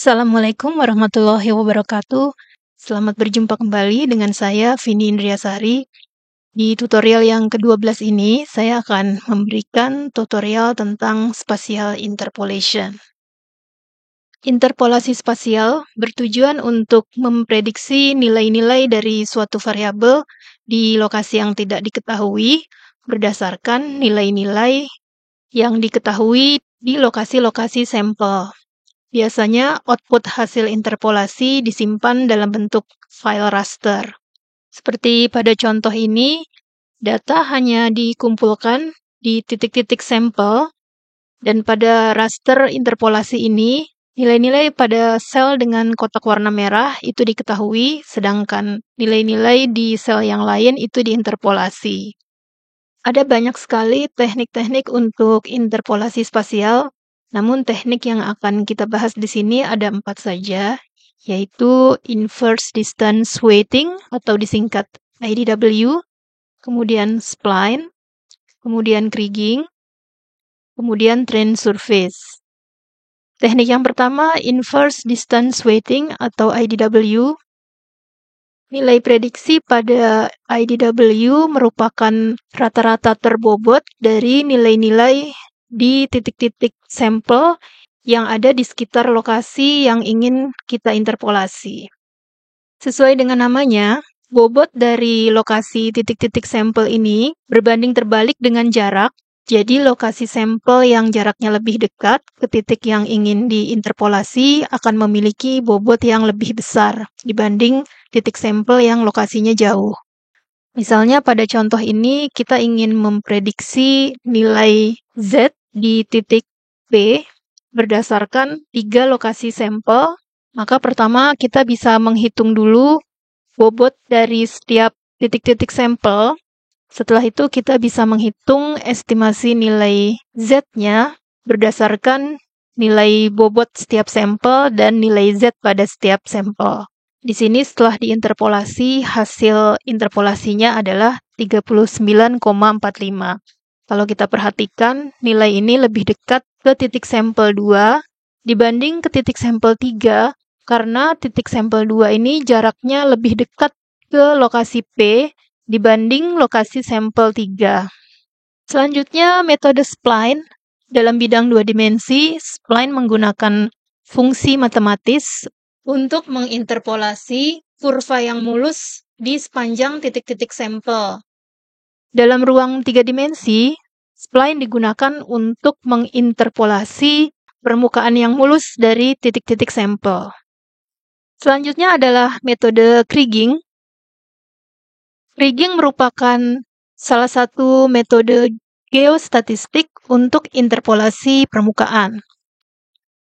Assalamualaikum warahmatullahi wabarakatuh. Selamat berjumpa kembali dengan saya, Vini Indriasari. Di tutorial yang ke-12 ini, saya akan memberikan tutorial tentang spatial interpolation. Interpolasi spasial bertujuan untuk memprediksi nilai-nilai dari suatu variabel di lokasi yang tidak diketahui berdasarkan nilai-nilai yang diketahui di lokasi-lokasi sampel. Biasanya output hasil interpolasi disimpan dalam bentuk file raster. Seperti pada contoh ini, data hanya dikumpulkan di titik-titik sampel, dan pada raster interpolasi ini, nilai-nilai pada sel dengan kotak warna merah itu diketahui, sedangkan nilai-nilai di sel yang lain itu diinterpolasi. Ada banyak sekali teknik-teknik untuk interpolasi spasial, namun teknik yang akan kita bahas di sini ada 4 saja, yaitu inverse distance weighting atau disingkat IDW, kemudian spline, kemudian kriging, kemudian train surface. Teknik yang pertama, inverse distance weighting atau IDW. Nilai prediksi pada IDW merupakan rata-rata terbobot dari nilai-nilai di titik-titik sampel yang ada di sekitar lokasi yang ingin kita interpolasi. Sesuai dengan namanya, bobot dari lokasi titik-titik sampel ini berbanding terbalik dengan jarak. Jadi lokasi sampel yang jaraknya lebih dekat ke titik yang ingin diinterpolasi akan memiliki bobot yang lebih besar dibanding titik sampel yang lokasinya jauh. Misalnya pada contoh ini kita ingin memprediksi nilai Z di titik P berdasarkan 3 lokasi sampel, maka pertama kita bisa menghitung dulu bobot dari setiap titik-titik sampel. Setelah itu kita bisa menghitung estimasi nilai Z-nya berdasarkan nilai bobot setiap sampel dan nilai Z pada setiap sampel. Di sini setelah diinterpolasi, hasil interpolasinya adalah 39,45. Kalau kita perhatikan, nilai ini lebih dekat ke titik sampel 2 dibanding ke titik sampel 3, karena titik sampel 2 ini jaraknya lebih dekat ke lokasi P dibanding lokasi sampel 3. Selanjutnya, metode spline. Dalam bidang 2 dimensi, spline menggunakan fungsi matematis untuk menginterpolasi kurva yang mulus di sepanjang titik-titik sampel. Dalam ruang 3 dimensi, spline digunakan untuk menginterpolasi permukaan yang mulus dari titik-titik sampel. Selanjutnya adalah metode kriging. Kriging merupakan salah satu metode geostatistik untuk interpolasi permukaan.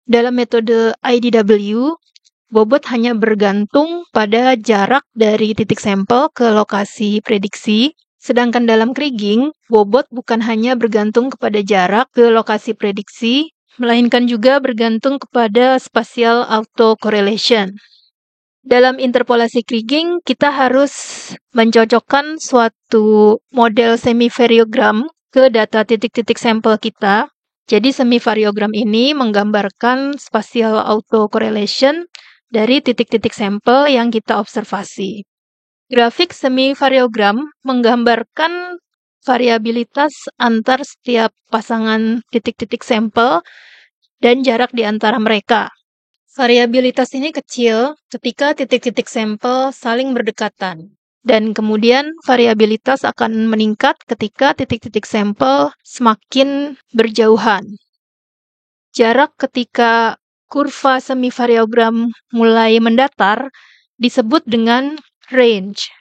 Dalam metode IDW, bobot hanya bergantung pada jarak dari titik sampel ke lokasi prediksi, sedangkan dalam kriging, bobot bukan hanya bergantung kepada jarak ke lokasi prediksi, melainkan juga bergantung kepada spatial autocorrelation. Dalam interpolasi kriging, kita harus mencocokkan suatu model semivariogram ke data titik-titik sampel kita. Jadi semivariogram ini menggambarkan spatial autocorrelation dari titik-titik sampel yang kita observasi. Grafik semivariogram menggambarkan variabilitas antar setiap pasangan titik-titik sampel dan jarak di antara mereka. Variabilitas ini kecil ketika titik-titik sampel saling berdekatan, dan kemudian variabilitas akan meningkat ketika titik-titik sampel semakin berjauhan. Jarak ketika kurva semivariogram mulai mendatar disebut dengan range.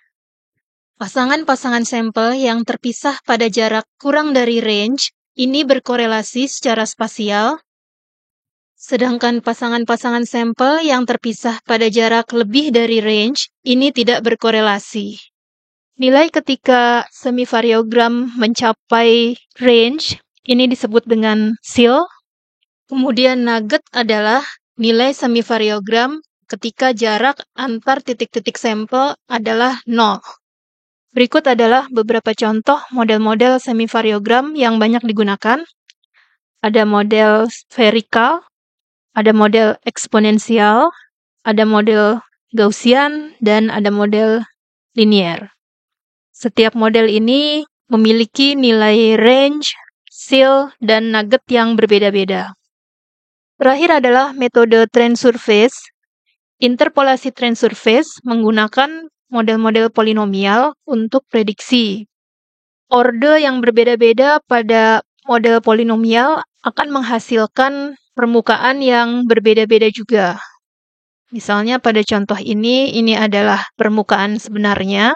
Pasangan-pasangan sampel yang terpisah pada jarak kurang dari range ini berkorelasi secara spasial, sedangkan pasangan-pasangan sampel yang terpisah pada jarak lebih dari range ini tidak berkorelasi. Nilai ketika semivariogram mencapai range ini disebut dengan seal. Kemudian nugget adalah nilai semivariogram ketika jarak antar titik-titik sampel adalah 0. Berikut adalah beberapa contoh model-model semivariogram yang banyak digunakan. Ada model spherical, Ada model eksponensial, ada model Gaussian, dan ada model linear. Setiap model ini memiliki nilai range, seal, dan nugget yang berbeda-beda. Terakhir adalah metode trend surface. Interpolasi trend surface menggunakan model-model polinomial untuk prediksi. Orde yang berbeda-beda pada model polinomial akan menghasilkan permukaan yang berbeda-beda juga. Misalnya pada contoh ini adalah permukaan sebenarnya.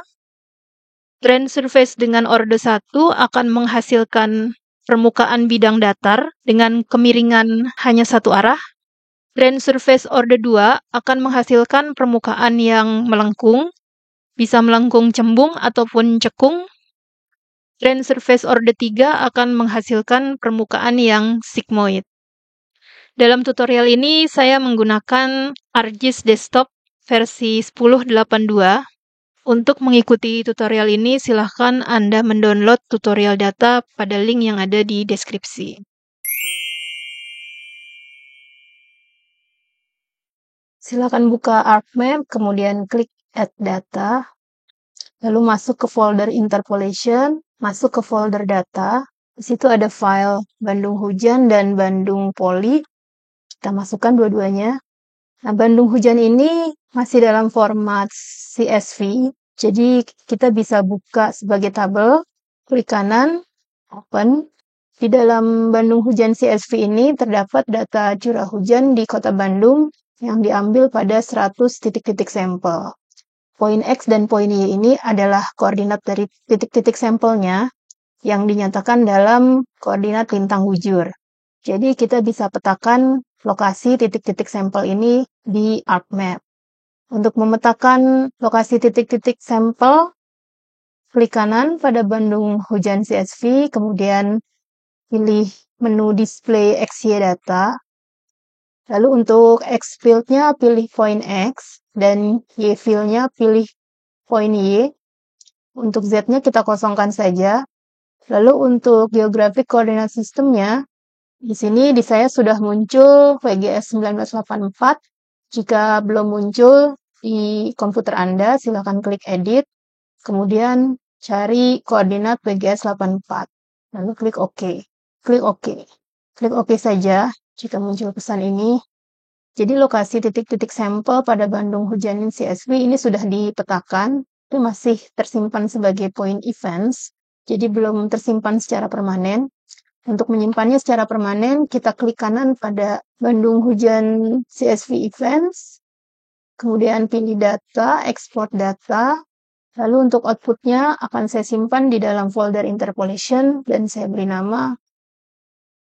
Trend surface dengan orde 1 akan menghasilkan permukaan bidang datar dengan kemiringan hanya satu arah. Trend surface orde 2 akan menghasilkan permukaan yang melengkung, bisa melengkung cembung ataupun cekung. Trend surface orde 3 akan menghasilkan permukaan yang sigmoid. Dalam tutorial ini saya menggunakan ArcGIS Desktop versi 10.82. Untuk mengikuti tutorial ini silahkan Anda mendownload tutorial data pada link yang ada di deskripsi. Silakan buka ArcMap, kemudian klik Add Data, lalu masuk ke folder Interpolation, masuk ke folder Data. Di situ ada file Bandung Hujan dan Bandung Poli. Kita masukkan dua-duanya. Nah, Bandung Hujan ini masih dalam format CSV, jadi kita bisa buka sebagai tabel, klik kanan, open. Di dalam Bandung Hujan CSV ini terdapat data curah hujan di Kota Bandung yang diambil pada 100 titik-titik sampel. Poin X dan poin Y ini adalah koordinat dari titik-titik sampelnya yang dinyatakan dalam koordinat lintang bujur. Jadi kita bisa petakan lokasi titik-titik sampel ini di ArcMap. Untuk memetakan lokasi titik-titik sampel, klik kanan pada Bandung Hujan CSV, kemudian pilih menu Display XY Data. Lalu untuk X field-nya pilih point X, dan Y field-nya pilih point Y. Untuk Z-nya kita kosongkan saja. Lalu untuk Geographic Coordinate System-nya, di sini di saya sudah muncul WGS 1984. Jika belum muncul di komputer Anda, silakan klik Edit, kemudian cari koordinat WGS 84, lalu klik OK. Klik OK. Klik OK saja jika muncul pesan ini. Jadi lokasi titik-titik sampel pada Bandung Hujan CSV ini sudah dipetakan, itu masih tersimpan sebagai point events, jadi belum tersimpan secara permanen. Untuk menyimpannya secara permanen, kita klik kanan pada Bandung Hujan CSV Events, kemudian pilih data, export data, lalu untuk outputnya akan saya simpan di dalam folder interpolation, dan saya beri nama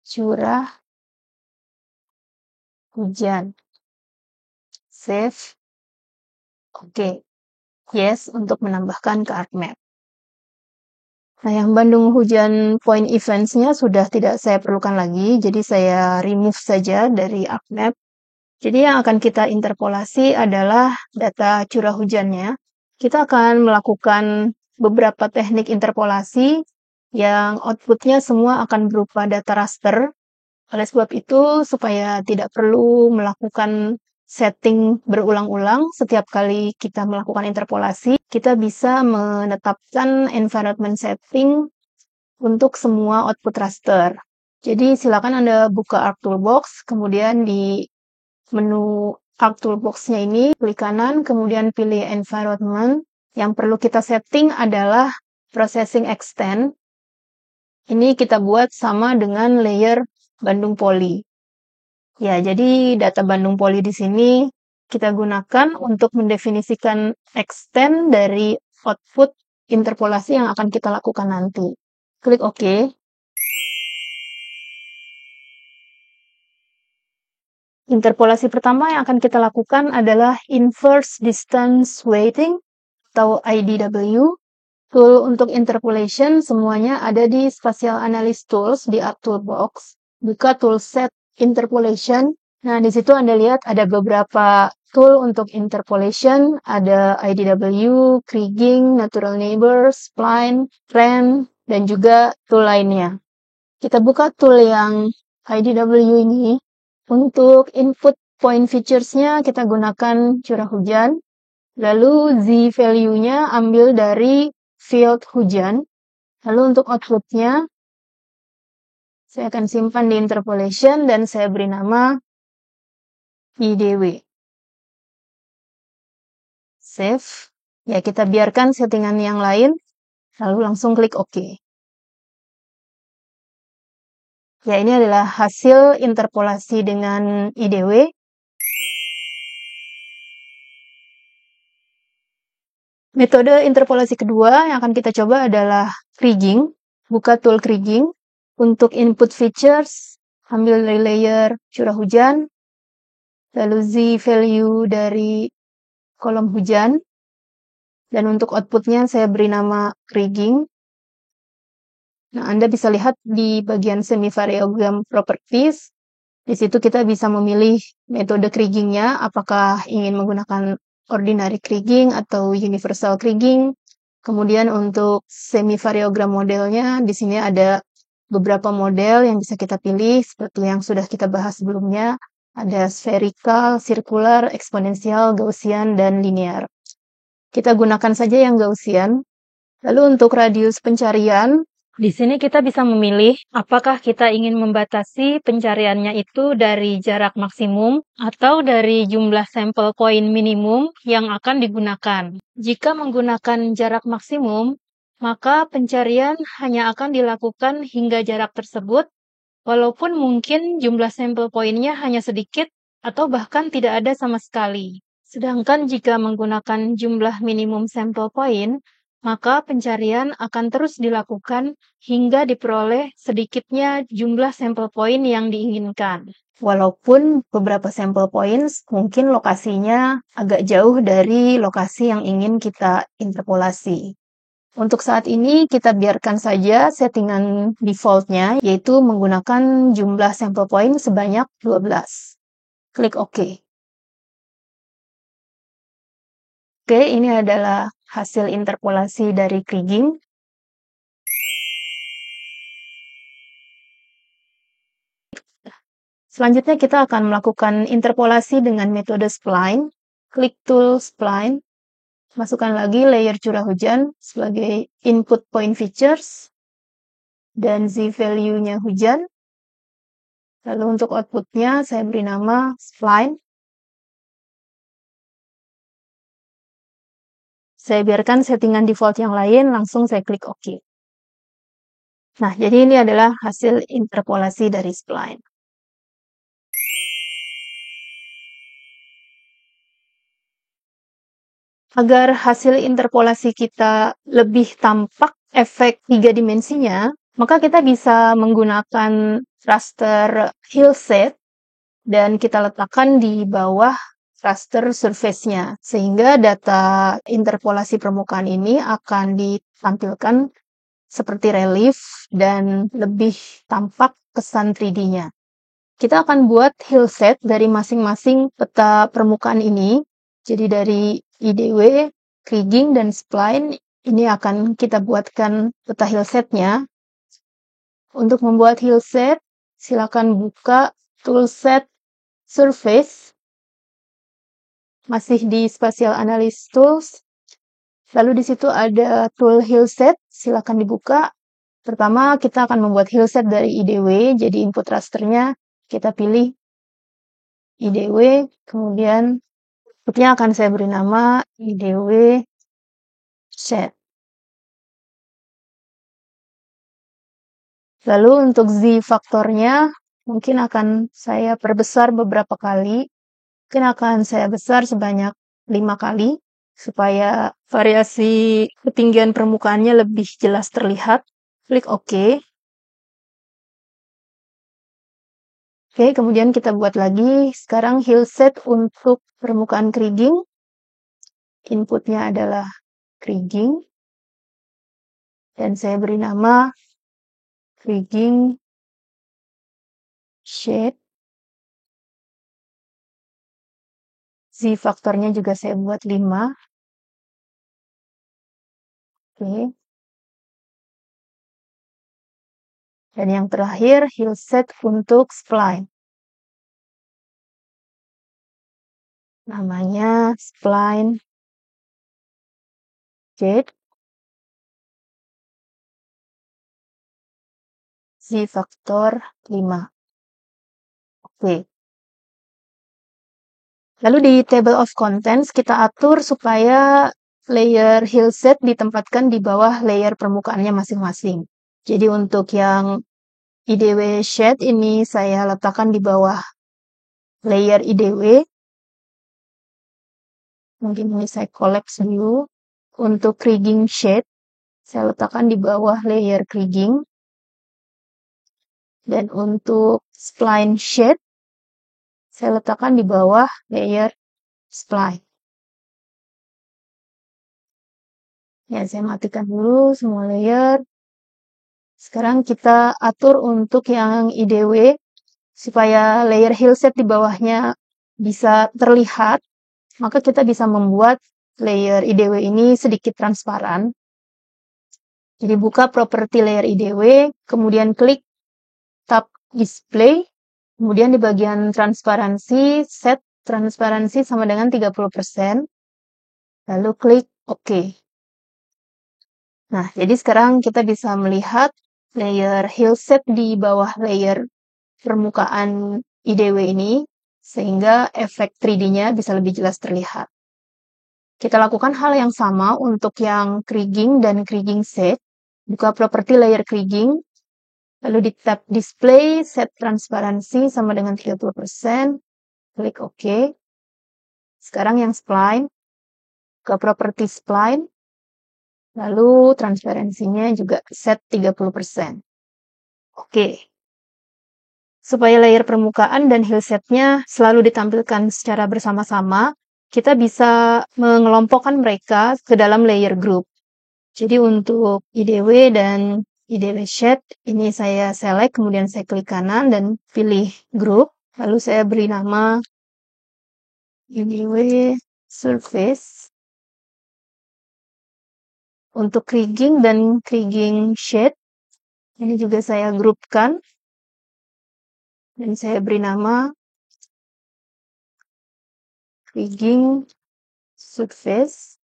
curah hujan. Save. Oke. Yes, untuk menambahkan ke ArcMap. Nah, yang Bandung Hujan point events-nya sudah tidak saya perlukan lagi, jadi saya remove saja dari ArcMap. Jadi yang akan kita interpolasi adalah data curah hujannya. Kita akan melakukan beberapa teknik interpolasi yang outputnya semua akan berupa data raster. Oleh sebab itu, supaya tidak perlu melakukan setting berulang-ulang setiap kali kita melakukan interpolasi, kita bisa menetapkan environment setting untuk semua output raster. Jadi silakan Anda buka ArcToolbox, kemudian di menu ArcToolbox-nya ini klik kanan, kemudian pilih environment. Yang perlu kita setting adalah processing extent. Ini kita buat sama dengan layer Bandung Poli. Ya, jadi data Bandung Poli di sini kita gunakan untuk mendefinisikan extent dari output interpolasi yang akan kita lakukan nanti. Klik OK. Interpolasi pertama yang akan kita lakukan adalah Inverse Distance Weighting atau IDW. Tool untuk interpolation semuanya ada di Spatial Analysis Tools di ArcToolbox. Buka toolset interpolation. Nah, di situ Anda lihat ada beberapa tool untuk interpolation, ada IDW, Kriging, Natural Neighbors, Spline, Trend, dan juga tool lainnya. Kita buka tool yang IDW ini, Untuk input point features-nya kita gunakan curah hujan. Lalu Z value-nya ambil dari field hujan. Lalu untuk output-nya, saya akan simpan di interpolation dan saya beri nama IDW. Save. Ya, kita biarkan settingan yang lain, lalu langsung klik OK. Ya, ini adalah hasil interpolasi dengan IDW. Metode interpolasi kedua yang akan kita coba adalah kriging. Buka tool kriging. Untuk input features, ambil dari layer curah hujan, lalu Z value dari kolom hujan, dan untuk outputnya saya beri nama kriging. Nah, Anda bisa lihat di bagian semi-variogram properties, di situ kita bisa memilih metode krigingnya, apakah ingin menggunakan ordinary kriging atau universal kriging. Kemudian untuk semi-variogram modelnya, di sini ada beberapa model yang bisa kita pilih, seperti yang sudah kita bahas sebelumnya. Ada spherical, circular, eksponensial, Gaussian, dan linear. Kita gunakan saja yang Gaussian. Lalu untuk radius pencarian, di sini kita bisa memilih apakah kita ingin membatasi pencariannya itu dari jarak maksimum atau dari jumlah sampel point minimum yang akan digunakan. Jika menggunakan jarak maksimum, maka pencarian hanya akan dilakukan hingga jarak tersebut, walaupun mungkin jumlah sampel pointnya hanya sedikit atau bahkan tidak ada sama sekali. Sedangkan jika menggunakan jumlah minimum sampel point, maka pencarian akan terus dilakukan hingga diperoleh sedikitnya jumlah sampel point yang diinginkan. Walaupun beberapa sampel points mungkin lokasinya agak jauh dari lokasi yang ingin kita interpolasi. Untuk saat ini kita biarkan saja settingan default-nya, yaitu menggunakan jumlah sampel point sebanyak 12. Klik OK. Oke, ini adalah hasil interpolasi dari kriging. Selanjutnya kita akan melakukan interpolasi dengan metode spline. Klik tool spline, masukkan lagi layer curah hujan sebagai input point features, dan Z value-nya hujan. Lalu untuk outputnya saya beri nama spline. Saya biarkan settingan default yang lain, langsung saya klik OK. Nah, jadi ini adalah hasil interpolasi dari spline. Agar hasil interpolasi kita lebih tampak efek 3 dimensinya, maka kita bisa menggunakan raster hillset dan kita letakkan di bawah raster surface-nya, sehingga data interpolasi permukaan ini akan ditampilkan seperti relief dan lebih tampak kesan 3D-nya. Kita akan buat hillset dari masing-masing peta permukaan ini. Jadi dari IDW, kriging, dan spline, ini akan kita buatkan peta hillset-nya. Untuk membuat hillset, silakan buka toolset surface, masih di spatial analysis tools. Lalu di situ ada tool hillset, silakan dibuka. Pertama, kita akan membuat hillset dari IDW, jadi input rasternya kita pilih IDW, kemudian inputnya akan saya beri nama IDW set. Lalu untuk Z faktornya, mungkin akan saya perbesar beberapa kali. Mungkin akan saya besar sebanyak 5 kali, supaya variasi ketinggian permukaannya lebih jelas terlihat. Klik OK. Oke, kemudian kita buat lagi. Sekarang hillset untuk permukaan kriging. Inputnya adalah kriging. Dan saya beri nama kriging shade. Z faktornya juga saya buat 5. Oke. Dan yang terakhir, hillset untuk spline. namanya spline Z Z faktor 5. Oke. Lalu di table of contents kita atur supaya layer hillset ditempatkan di bawah layer permukaannya masing-masing. Jadi untuk yang IDW shade ini saya letakkan di bawah layer IDW. Mungkin ini saya collapse dulu. Untuk kriging shade, saya letakkan di bawah layer kriging. Dan untuk spline shade, saya letakkan di bawah layer spline. Ya, saya matikan dulu semua layer. Sekarang kita atur untuk yang IDW, supaya layer hillset di bawahnya bisa terlihat, maka kita bisa membuat layer IDW ini sedikit transparan. Jadi buka properti layer IDW, kemudian klik tab display, kemudian di bagian transparansi, set transparansi sama dengan 30%, lalu klik OK. Nah, jadi sekarang kita bisa melihat layer hillset di bawah layer permukaan IDW ini, sehingga efek 3D-nya bisa lebih jelas terlihat. Kita lakukan hal yang sama untuk yang kriging dan kriging set. Buka properti layer kriging, lalu di tab display, set transparansi sama dengan 30%, klik OK. Sekarang yang spline, ke properti spline, lalu transparansinya juga set 30%. Oke. Supaya layer permukaan dan hillsetnya selalu ditampilkan secara bersama-sama, kita bisa mengelompokkan mereka ke dalam layer group. Jadi untuk IDW dan IDW shade, ini saya select, kemudian saya klik kanan dan pilih group, lalu saya beri nama IDW surface. Untuk kriging dan kriging shade, ini juga saya grupkan, dan saya beri nama kriging surface.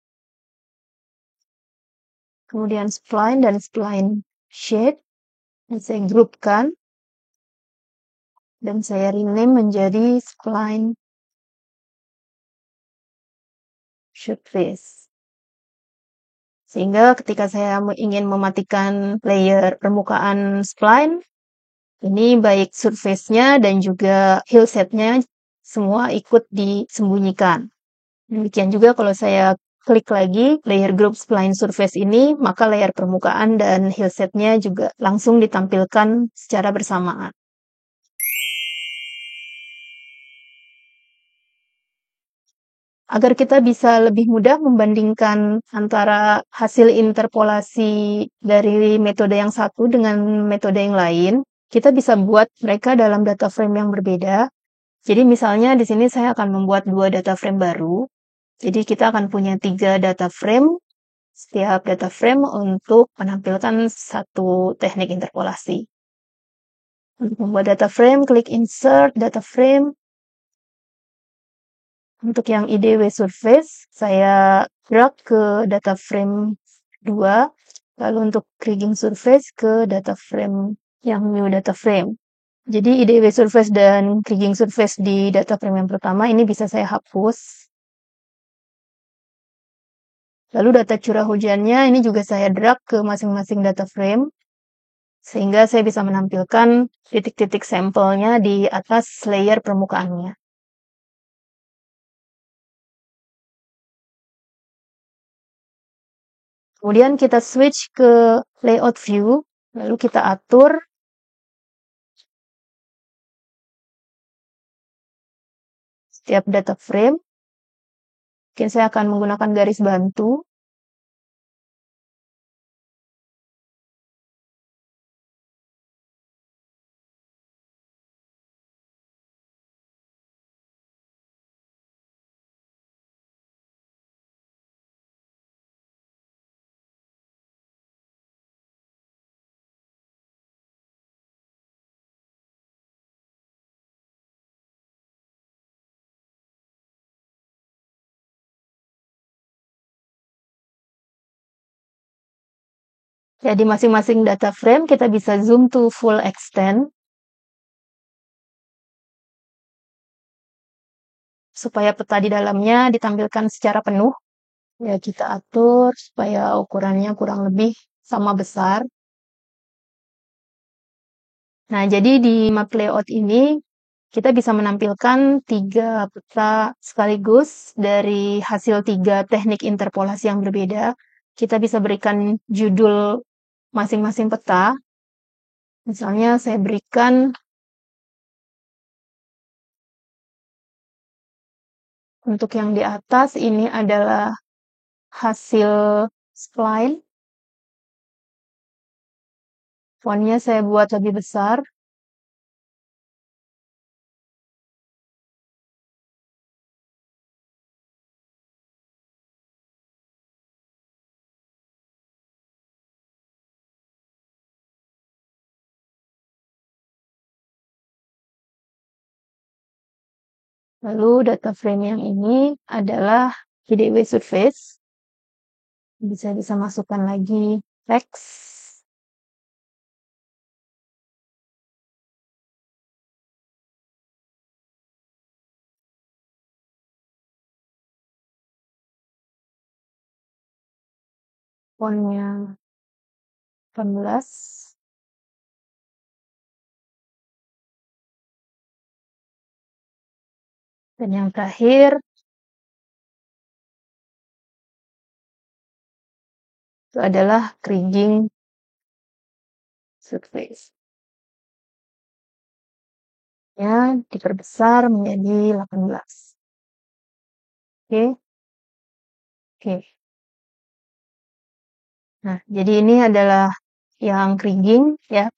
Kemudian spline dan spline shade, dan saya grupkan, dan saya rename menjadi spline surface. Sehingga ketika saya ingin mematikan layer permukaan spline, ini baik surface-nya dan juga hillset-nya semua ikut disembunyikan. Demikian juga kalau saya klik lagi layer group spline surface ini, maka layer permukaan dan hillset-nya juga langsung ditampilkan secara bersamaan. Agar kita bisa lebih mudah membandingkan antara hasil interpolasi dari metode yang satu dengan metode yang lain, kita bisa buat mereka dalam data frame yang berbeda. Jadi misalnya di sini saya akan membuat 2 data frame baru. Jadi kita akan punya 3 data frame, setiap data frame untuk menampilkan satu teknik interpolasi. Untuk membuat data frame, klik Insert, Data Frame. Untuk yang IDW surface, saya drag ke data frame 2, lalu untuk kriging surface ke data frame yang new data frame. Jadi IDW surface dan kriging surface di data frame yang pertama ini bisa saya hapus. Lalu data curah hujannya ini juga saya drag ke masing-masing data frame, sehingga saya bisa menampilkan titik-titik sampelnya di atas layer permukaannya. Kemudian kita switch ke layout view, lalu kita atur setiap data frame. Mungkin saya akan menggunakan garis bantu. Jadi masing-masing data frame kita bisa zoom to full extent supaya peta di dalamnya ditampilkan secara penuh. Ya, kita atur supaya ukurannya kurang lebih sama besar. Nah, jadi di map layout ini kita bisa menampilkan 3 peta sekaligus dari hasil 3 teknik interpolasi yang berbeda. Kita bisa berikan judul masing-masing peta. Misalnya saya berikan untuk yang di atas ini adalah hasil spline. Fontnya saya buat lebih besar. Lalu data frame yang ini adalah PDW surface. Bisa masukkan lagi teks. Fontnya 18. Dan yang terakhir itu adalah kriging surface. Ya, diperbesar menjadi 18. Oke. Oke. Nah, jadi ini adalah yang kriging ya.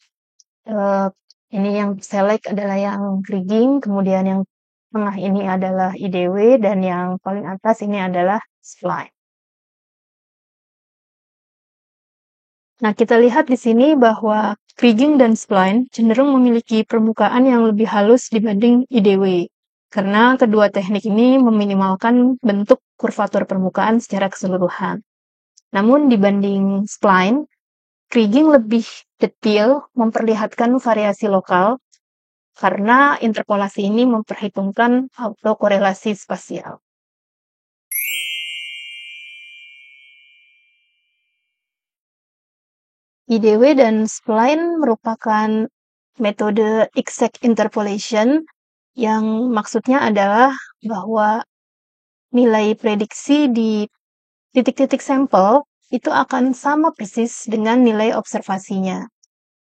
Ini yang select adalah yang kriging, kemudian yang tengah ini adalah IDW, dan yang paling atas ini adalah spline. Nah, kita lihat di sini bahwa kriging dan spline cenderung memiliki permukaan yang lebih halus dibanding IDW, karena kedua teknik ini meminimalkan bentuk kurvatur permukaan secara keseluruhan. Namun dibanding spline, kriging lebih detail memperlihatkan variasi lokal karena interpolasi ini memperhitungkan autokorelasi spasial. IDW dan spline merupakan metode exact interpolation yang maksudnya adalah bahwa nilai prediksi di titik-titik sampel itu akan sama persis dengan nilai observasinya.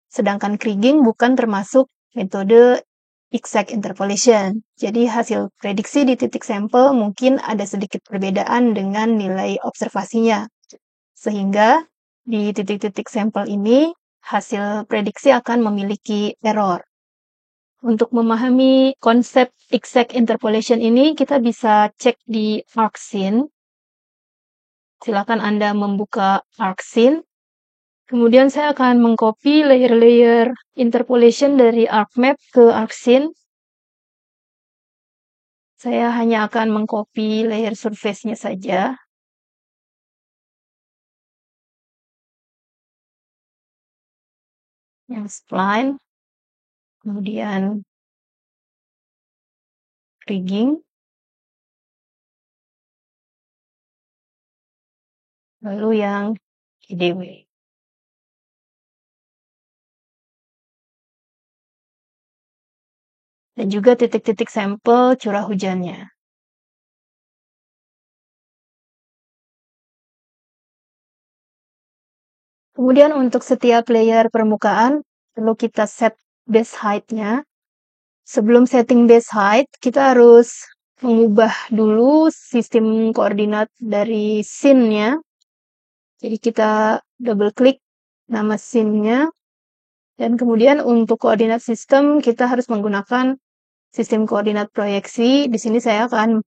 Sedangkan kriging bukan termasuk metode exact interpolation. Jadi hasil prediksi di titik sampel mungkin ada sedikit perbedaan dengan nilai observasinya. Sehingga di titik-titik sampel ini hasil prediksi akan memiliki error. Untuk memahami konsep exact interpolation ini, kita bisa cek di ArcScene. Silakan Anda membuka ArcScene. Kemudian saya akan mengcopy layer-layer interpolation dari ArcMap ke ArcScene. Saya hanya akan mengcopy layer surface-nya saja. Yang spline. Kemudian rigging. Lalu yang IDW. Dan juga titik-titik sampel curah hujannya. Kemudian untuk setiap layer permukaan, perlu kita set base height-nya. Sebelum setting base height, kita harus mengubah dulu sistem koordinat dari scene-nya. Jadi kita double klik nama scene-nya. Dan kemudian untuk koordinat sistem, kita harus menggunakan sistem koordinat proyeksi. Di sini saya akan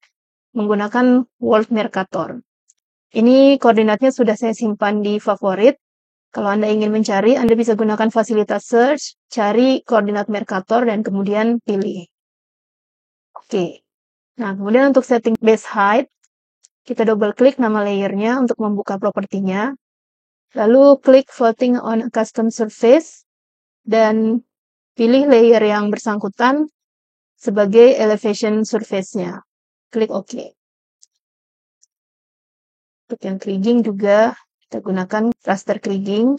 menggunakan World Mercator. Ini koordinatnya sudah saya simpan di favorit. Kalau Anda ingin mencari, Anda bisa gunakan fasilitas search, cari koordinat Mercator, dan kemudian pilih. Oke. Nah, kemudian untuk setting base height, kita double klik nama layernya untuk membuka propertinya. Lalu klik floating on a custom surface dan pilih layer yang bersangkutan sebagai elevation surface-nya. Klik OK. Untuk yang kriging juga kita gunakan raster kriging.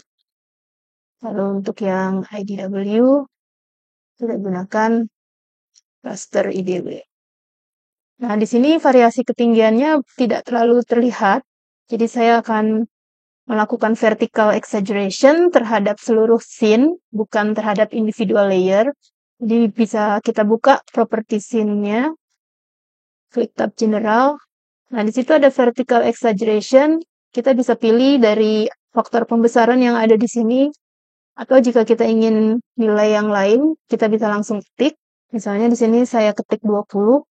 Lalu untuk yang IDW kita gunakan raster IDW. Nah, di sini variasi ketinggiannya tidak terlalu terlihat. Jadi saya akan melakukan vertical exaggeration terhadap seluruh scene, bukan terhadap individual layer. Jadi bisa kita buka property scene-nya, klik tab general. Nah, di situ ada vertical exaggeration. Kita bisa pilih dari faktor pembesaran yang ada di sini, atau jika kita ingin nilai yang lain, kita bisa langsung ketik. Misalnya di sini saya ketik 20,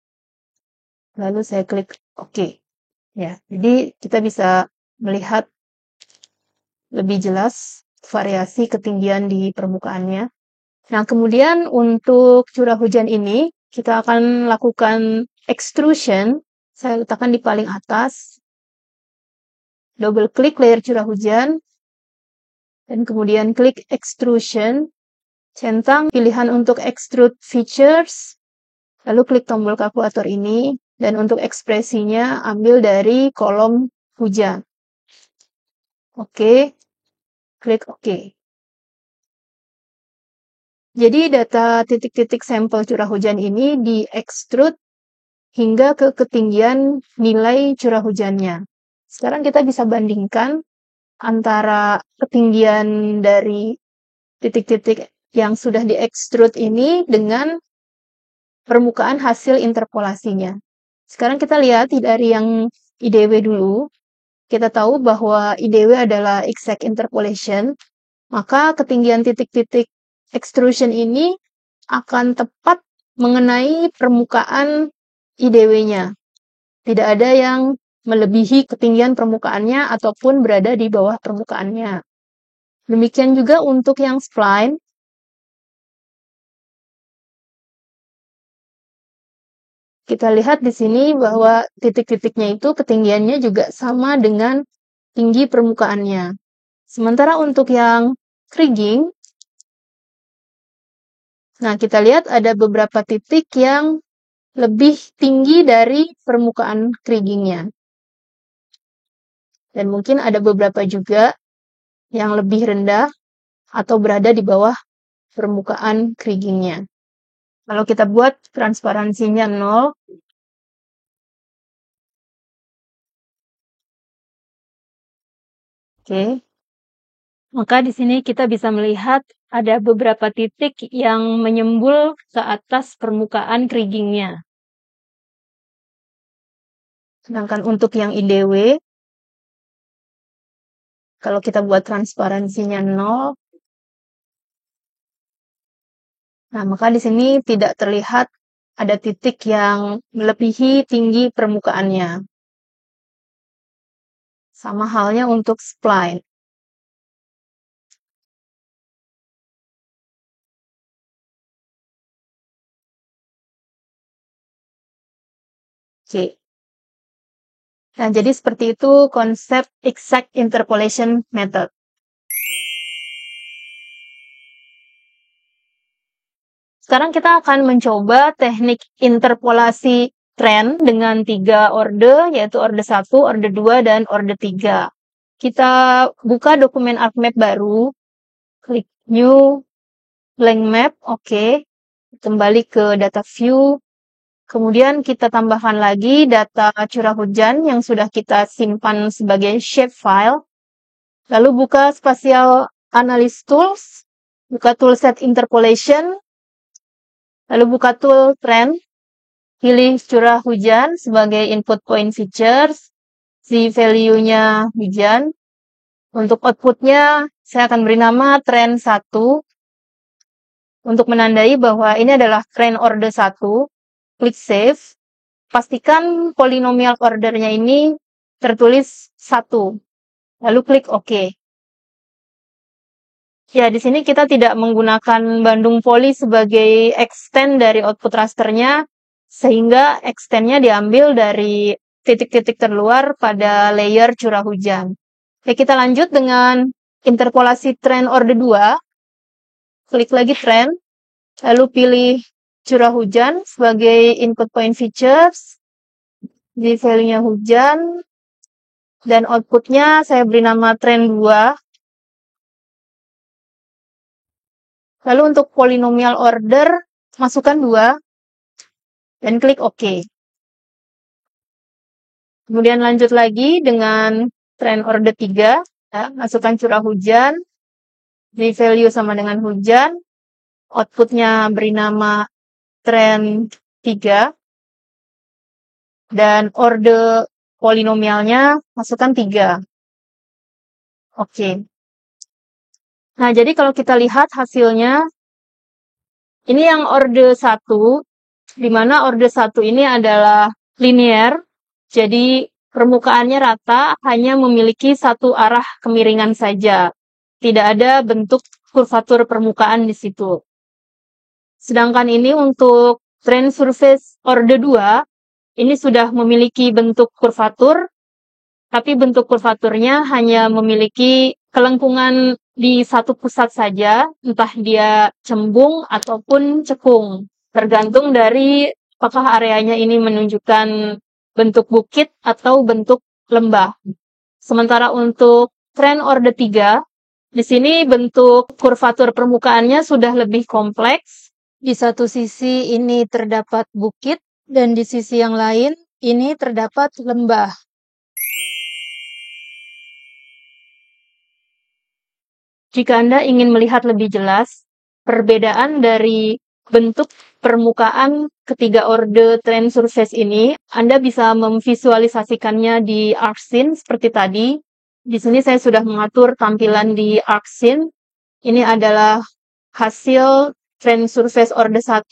lalu saya klik OK. Ya, jadi kita bisa melihat lebih jelas variasi ketinggian di permukaannya. Nah, kemudian untuk curah hujan ini, kita akan lakukan extrusion. Saya letakkan di paling atas. Double klik layer curah hujan. Dan kemudian klik extrusion. Centang pilihan untuk extrude features. Lalu klik tombol kalkulator ini. Dan untuk ekspresinya ambil dari kolom hujan. Oke. Klik OK. Jadi data titik-titik sampel curah hujan ini di-extrude hingga ke ketinggian nilai curah hujannya. Sekarang kita bisa bandingkan antara ketinggian dari titik-titik yang sudah di-extrude ini dengan permukaan hasil interpolasinya. Sekarang kita lihat dari yang IDW dulu. Kita tahu bahwa IDW adalah exact interpolation, maka ketinggian titik-titik extrusion ini akan tepat mengenai permukaan IDW-nya. Tidak ada yang melebihi ketinggian permukaannya ataupun berada di bawah permukaannya. Demikian juga untuk yang spline. Kita lihat di sini bahwa titik-titiknya itu ketinggiannya juga sama dengan tinggi permukaannya. Sementara untuk yang kriging, nah kita lihat ada beberapa titik yang lebih tinggi dari permukaan krigingnya. Dan mungkin ada beberapa juga yang lebih rendah atau berada di bawah permukaan krigingnya. Kalau kita buat transparansinya 0, oke. Maka di sini kita bisa melihat ada beberapa titik yang menyembul ke atas permukaan krigingnya. Sedangkan untuk yang IDW, kalau kita buat transparansinya 0, nah maka di sini tidak terlihat ada titik yang melebihi tinggi permukaannya. Sama halnya untuk spline. Oke. Nah, jadi seperti itu konsep exact interpolation method. Sekarang kita akan mencoba teknik interpolasi tren dengan 3 orde, yaitu orde 1, orde 2, dan orde 3. Kita buka dokumen ArcMap baru, klik New, Blank Map, oke. Kembali ke data view, kemudian kita tambahkan lagi data curah hujan yang sudah kita simpan sebagai shapefile. Lalu buka Spatial Analysis Tools, buka Toolset Interpolation, lalu buka Tool Trend, pilih curah hujan sebagai input point features, si value-nya hujan. Untuk output-nya, saya akan beri nama trend 1, untuk menandai bahwa ini adalah trend order 1, klik Save. Pastikan polinomial ordernya ini tertulis 1, lalu klik OK. Ya, di sini kita tidak menggunakan Bandung Poly sebagai extend dari output rasternya, sehingga extendnya diambil dari titik-titik terluar pada layer curah hujan. Oke, kita lanjut dengan interpolasi tren orde 2. Klik lagi tren, lalu pilih curah hujan sebagai input point features, di value-nya hujan, dan outputnya saya beri nama tren 2. Lalu untuk polynomial order, masukkan 2, dan klik OK. Kemudian lanjut lagi dengan tren order 3, ya, masukkan curah hujan, di value sama dengan hujan, outputnya beri nama tren 3, dan order polinomialnya masukkan 3. Oke. Nah, jadi kalau kita lihat hasilnya, ini yang order 1, di mana order 1 ini adalah linear, jadi permukaannya rata, hanya memiliki satu arah kemiringan saja. Tidak ada bentuk kurvatur permukaan di situ. Sedangkan ini untuk trend surface order 2, ini sudah memiliki bentuk kurvatur, tapi bentuk kurvaturnya hanya memiliki kelengkungan di satu pusat saja, entah dia cembung ataupun cekung, tergantung dari apakah areanya ini menunjukkan bentuk bukit atau bentuk lembah. Sementara untuk trend order 3, di sini bentuk kurvatur permukaannya sudah lebih kompleks. Di satu sisi ini terdapat bukit, dan di sisi yang lain ini terdapat lembah. Jika Anda ingin melihat lebih jelas perbedaan dari bentuk permukaan ketiga orde trend surface ini, Anda bisa memvisualisasikannya di ArcScene seperti tadi. Di sini saya sudah mengatur tampilan di ArcScene. Ini adalah hasil trend surface orde 1,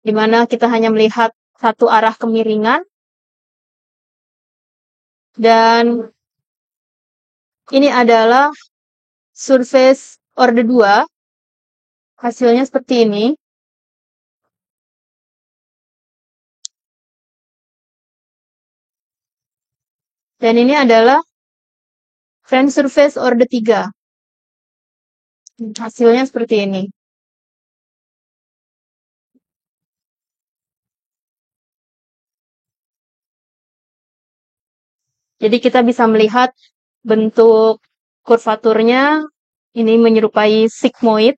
di mana kita hanya melihat satu arah kemiringan. Dan ini adalah surface orde 2, hasilnya seperti ini. Dan ini adalah trend surface orde 3. Hasilnya seperti ini. Jadi kita bisa melihat bentuk kurvaturnya ini menyerupai sigmoid.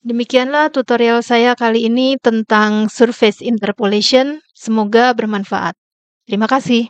Demikianlah tutorial saya kali ini tentang surface interpolation. Semoga bermanfaat. Terima kasih.